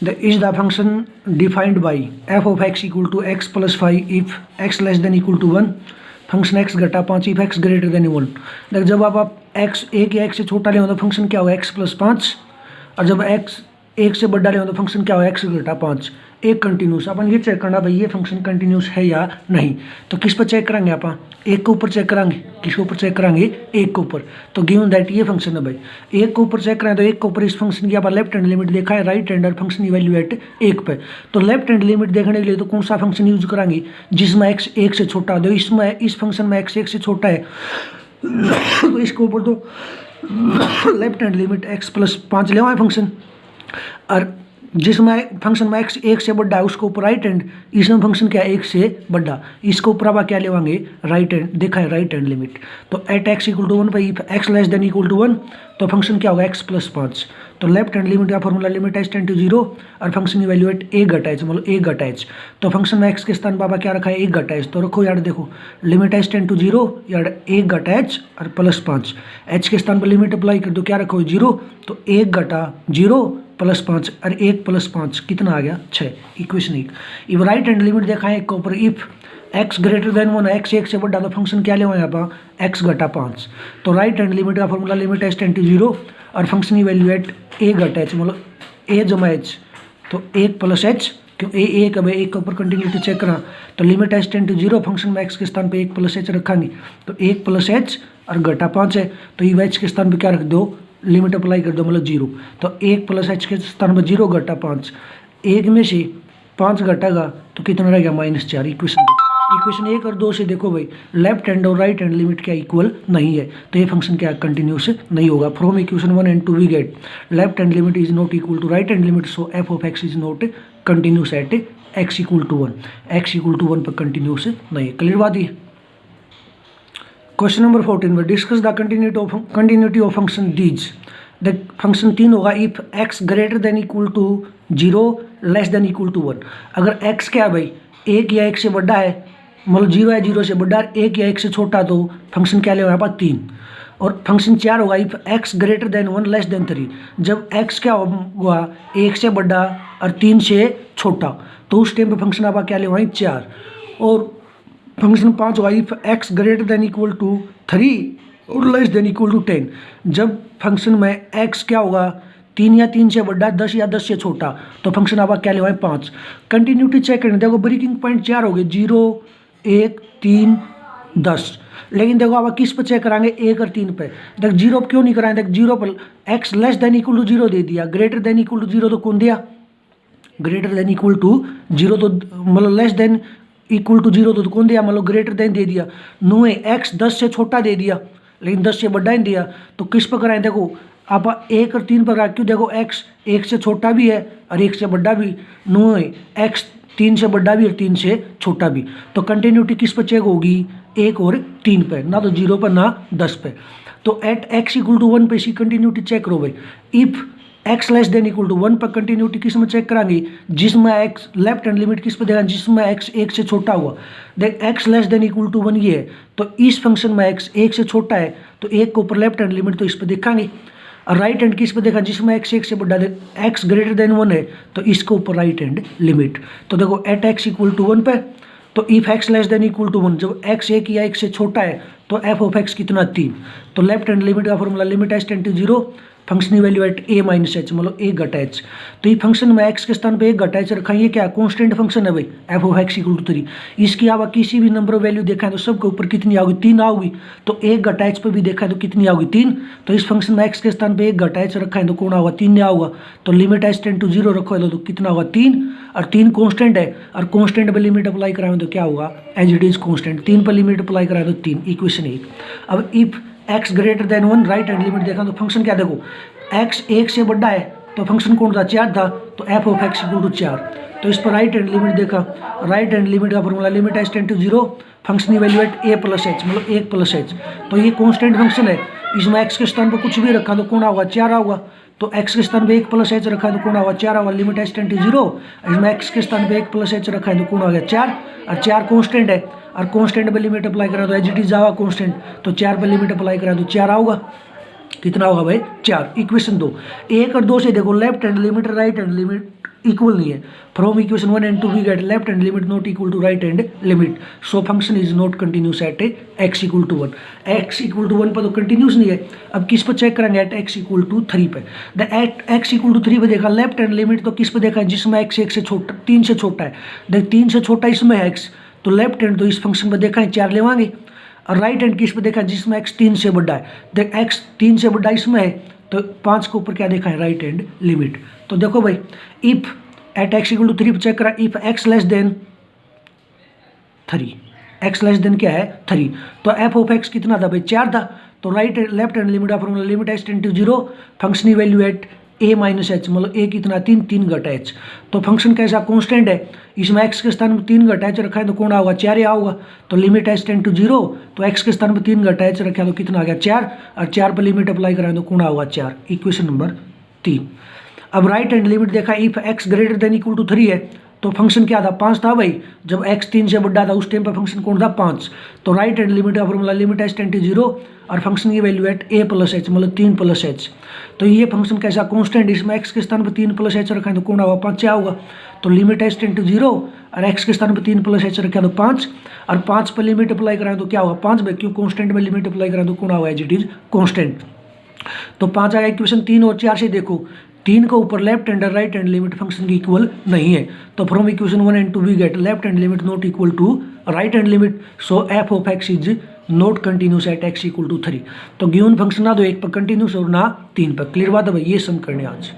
is the function defined by f of x equal to x plus 5 if x less than equal to 1, function x घटा 5 if x greater then 1। देख जब आप x 1 या 1 से छोटा ले तो फंक्शन क्या होगा x प्लस 5, और जब x 1 से बड़ा ले तो फंक्शन क्या होगा x घटा 5। एक कंटिन्यूस अपन ये चेक करना भाई ये फंक्शन कंटिन्यूस है या नहीं। तो किस पर चेक करेंगे आप, एक के ऊपर चेक करेंगे, किसके ऊपर चेक करेंगे, एक के ऊपर। तो गिवन दैट ये फंक्शन है भाई, एक के ऊपर चेक करें तो एक के ऊपर इस फंक्शन की आप लेफ्ट हैंड लिमिट देखा है, राइट हैंड और फंक्शन इवैल्यूएट 1 पे। तो लेफ्ट हैंड लिमिट देखने के लिए तो कौन सा फंक्शन यूज करेंगे जिसमें x 1 से छोटा हो। इसमें इस फंक्शन में x 1 से छोटा है तो इसके ऊपर तो left hand limit x plus 5 ले फंक्शन, और जिसमें फंक्शन में x 1 से बड़ा है उसके ऊपर राइट हैंड, इसमें फंक्शन क्या है 1 से बड़ा, इसके ऊपर आप क्या लेवांगे राइट हैंड, देखा है राइट हैंड लिमिट। तो एट x इक्वल टू 1 पर if x less than equal to 1 तो फंक्शन क्या होगा x प्लस 5। तो लेफ्ट हैंड लिमिट का formula limit h tend to 0 और फंक्शन की वैल्यू एट 1 घटा h, मतलब 1 घटा h। तो फंक्शन में x के स्थान पर क्या रखा है 1 घटा h, तो रखो यार देखो लिमिट h टेंड टू 0 यार 1 घटा h और प्लस 5, h के स्थान पर लिमिट अप्लाई कर दो क्या रखो 0, तो 1 घटा 0 प्लस 5 और 1 प्लस 5 कितना आ गया 6, equation 1। If right hand limit देखा है एक के ऊपर if x greater then 1 x 1 से बड़ा तो फंक्शन क्या लेवा यहाँ पर x घटा 5। तो राइट हैंड लिमिट का formula limit h tend to 0 और फंक्शन की वैल्यू एट 1 घटा h, मतलब a जमा h, तो 1 प्लस h, क्यों a 1 अब 1 के ऊपर कंटिन्यूटी चेक करा तो limit h tend to 0 function में x के स्थान पे 1 प्लस h रखांगे तो 1 प्लस h और घटा 5 है, तो ये h के स्थान पे क्या रख दो लिमिट अप्लाई कर दो मतलब 0। तो 1 प्लस h के स्थान पर 0 घटा 5, 1 में से 5 घटागा तो कितना रह गया -4, इक्वेशन 1 और 2 से देखो भाई लेफ्ट हैंड और राइट हैंड लिमिट क्या इक्वल नहीं है, तो ये फंक्शन क्या कंटिन्यूस नहीं होगा। From equation 1 and 2 we get left hand limit is not equal to right hand limit, so f of x is not continuous at x equal to 1, x equal to 1 पर continuous नहीं है। Clear बात ये। Question number 14 में discuss the continuity of function these. The function 3 होगा if x greater than equal to 0 less than equal to 1। अगर x क्या है भाई 1 या 1 से बड़ा है, मतलब 0 या 0 से बड़ा, 1 या 1 से छोटा, तो फंक्शन क्या लेगा यहाँ पर 3। और फंक्शन 4 होगा if x greater then 1 less than 3। जब x क्या हुआ 1 से बड़ा और 3 से छोटा, तो उस टाइम पे फंक्शन आप क्या लेगा 4। और फंक्शन 5 होगा if x greater than equal to 3 और लेस देन इक्वल टू 10। जब फंक्शन में x क्या होगा 3 या 3 से बड़ा, 10 या 10 से छोटा, तो फंक्शन आप क्या लेवाएं 5। कंटिन्यूटी चेक करने देखो ब्रेकिंग पॉइंट 4 हो गए 0 1 3 10, लेकिन देखो आप किस पर चेक कराएंगे 1 और 3 पे। देख 0 क्यों नहीं कराएंगे, देख 0 पर x less than equal to 0 दे दिया, ग्रेटर देन इक्वल टू 0 तो कौन दिया ग्रेटर देन इक्वल टू 0, तो मतलब लेस देन इक्वल टू 0 तो कौन दिया मतलब ग्रेटर देन दे दिया। नो है x 10 से छोटा दे दिया लेकिन 10 से बड़ा ही दिया, तो किस पर कराएं देखो आप 1 और 3 पर क्यों, देखो x 1 से छोटा भी है और 1 से बड़ा भी, नो है x 3 से बड़ा भी और 3 से छोटा भी। तो कंटिन्यूटी किस पर चेक होगी 1 और 3 पे, ना तो 0 पर ना 10 पे। तो एट x इक्वल टू 1 पे इसकी कंटिन्यूटी चेक करो भाई। If x less than equal to 1 पर कंटिन्यूटी किस में चेक कराएंगे जिसमें x लेफ्ट हैंड लिमिट किस पर देगा जिसमें x 1 से छोटा हुआ। देख x less than equal to 1 ये है, तो इस फंक्शन में x 1 से छोटा है तो 1 के ऊपर लेफ्ट हैंड लिमिट तो इस पर देखेंगे, और राइट हैंड किस पर देखा जिसमें x 1 से बड़ा, x ग्रेटर देन 1 है तो इसके ऊपर राइट हैंड लिमिट। तो देखो एट x इक्वल टू 1 पे, तो if x less than equal to 1 जब x 1 या 1 से छोटा है तो f ऑफ x कितना 3। तो लेफ्ट हैंड लिमिट का formula limit h tend to 0 function की value at a minus h, मतलब 1 घटा h। तो ये फंक्शन में x के स्थान पे 1 घटा h रखा है, ये क्या कांस्टेंट फंक्शन है भाई f of x equal to 3। इसकी आप किसी भी नंबर वैल्यू देखा है तो सबके ऊपर कितनी आओगी 3 आओगी, तो 1 घटा h पे भी देखा है तो कितनी आओगी 3। तो इस फंक्शन में x के स्थान पे 1 घटा h रखा है तो कौन होगा 3 होगा, तो लिमिट h टेंड टू 0 रखो है तो कितना होगा 3, और 3 कॉन्स्टेंट है और कॉन्स्टेंट पर लिमिट अप्लाई कराएं तो क्या होगा एज इट इज कॉन्स्टेंट, 3 पर लिमिट अप्लाई कराएं तो 3, इक्वेशन 1। अब if x greater then 1 right hand limit देखा तो फंक्शन क्या देखो x 1 से बड़ा है तो फंक्शन कौन था 4 था, तो f of x equal to 4। तो इस पर राइट हैंड लिमिट देखा, राइट हैंड लिमिट का formula limit h tend to 0 function की value at a plus h, मतलब 1 प्लस h। तो ये कांस्टेंट फंक्शन है, इसमें x के स्थान पर कुछ भी रखा तो कौन होगा 4 होगा, तो x के स्थान पे 1 प्लस h रखा है तो कौन होगा 4 होगा, लिमिट h टेंड टू 0। इसमें x के स्थान पे 1 प्लस h रखा है तो कौन होगा 4, और 4 कांस्टेंट है और कांस्टेंट पे लिमिट अप्लाई करा तो एज इट इज आवा कांस्टेंट, तो 4 पे लिमिट अप्लाई करा तो 4 आऊगा, कितना होगा भाई 4, इक्वेशन 2। 1 और 2 से देखो left hand limit right hand limit equal नहीं है। From equation 1 and 2 we get left hand limit not equal to right hand limit, so function is not continuous at x equal to 1। X equal to 1 पर तो continuous नहीं है। अब किस पर check करेंगे? एट एक्स इक्वल टू 3 पे। The at x equal to 3 पे देखा लेफ्ट हैंड लिमिट तो किस पे देखा है? जिसमें एक्स 1 से छोटा 3 से छोटा है। देख 3 से छोटा इसमें है एक्स, तो लेफ्ट हैंड तो इस फंक्शन पर देखा है 4 लेवाएंगे। और राइट हैंड किस पे देखा है? जिसमें एक्स 3 से बड़ा है। देख एक्स 3 से बड़ा इसमें है, तो 5 के ऊपर क्या देखा है? Right hand limit. तो देखो भाई, if at x equal to 3 पे चेक करा, if x less than 3, x less than क्या है? 3, तो एफ ऑफ एक्स कितना था भाई? 4 था। तो right left hand limit formula limit h tend to 0 function value at a minus h, मतलब ए कितना? 3, 3 घटा एच। तो फंक्शन कैसा? कॉन्स्टेंट है, इसमें एक्स के स्थान में 3 घटा एच रखा है तो कौन आऊगा? 4 आऊगा। तो लिमिट एच टेंड टू 0, तो एक्स के स्थान में 3 घटा एच रखा है तो कितना आ गया? 4, और 4 पर लिमिट अप्लाई कराएं तो कौन आऊगा? 4। Equation number 3। अब राइट हैंड लिमिट देखा, if x greater than equal to 3 है, तो फंक्शन क्या था? 5 था भाई। जब एक्स 3 से बड़ा था उस टाइम पर फंक्शन कौन था? 5। तो राइट हैंड लिमिट का formula limit h tend to 0 और फंक्शन की value at a plus h, मतलब 3 प्लस एच। तो ये फंक्शन कैसा? कॉन्स्टेंट, इसमें एक्स के स्थान पर 3 प्लस एच रखा है तो कौन आएगा? 5 आऊगा। तो लिमिट एच टेंड टू 0 और एक्स के स्थान पर 3 प्लस एच रखा है तो 5, और 5 पर लिमिट अप्लाई कराएं तो क्या होगा? 5 भाई, क्यों कॉन्स्टेंट में लिमिट अप्लाई कराएं तो कौन आएगा? As it is constant. तो 5 आएगा। इक्वेशन 3 और 4 से देखो, 3 के ऊपर लेफ्ट हैंड और राइट हैंड लिमिट फंक्शन की इक्वल नहीं है। तो from equation 1 and 2 we get left hand limit not equal to right hand limit, so f of x is not continuous at x equal to 3। तो given function ना तो 1 पर continuous और ना 3 पर। क्लियर बात है भाई? ये सम करने आज।